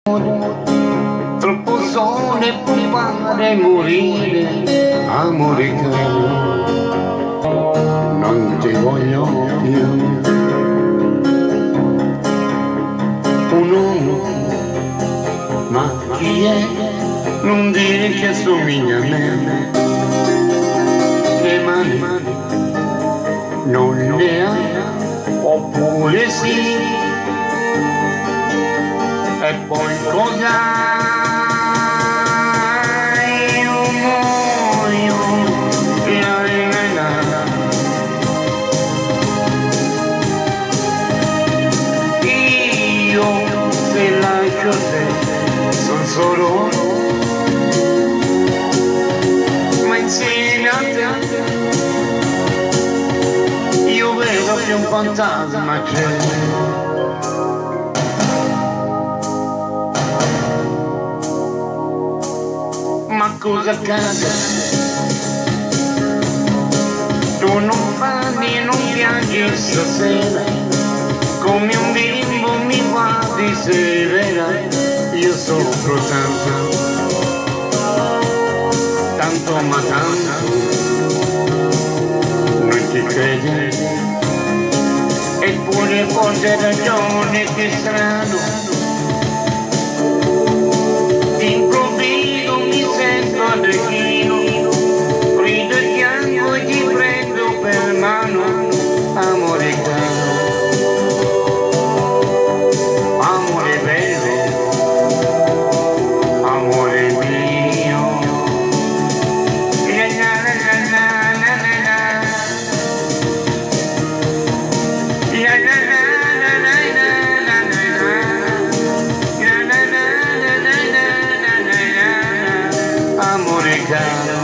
Troppo sole può fare morire, amore caro, non ti voglio più. Un uomo, ma chi è? Non dire che assomiglia a me. Le mani non le ha, oppure sì. E poi cos'hai? Io muoio, io se lascio te son solo uno, ma insieme a te io vedo che un fantasma c'è. Ma cosa accade? Tu non parli e non piangi stasera, come un bimbo mi guardi severa. Io soffro tanto, tanto ma tanto, non ti credi? Eppure forse hai ragione, che strano. Rido e piango e ti prendo per mano, amore caro, amore vero, amore mio. Amore caro.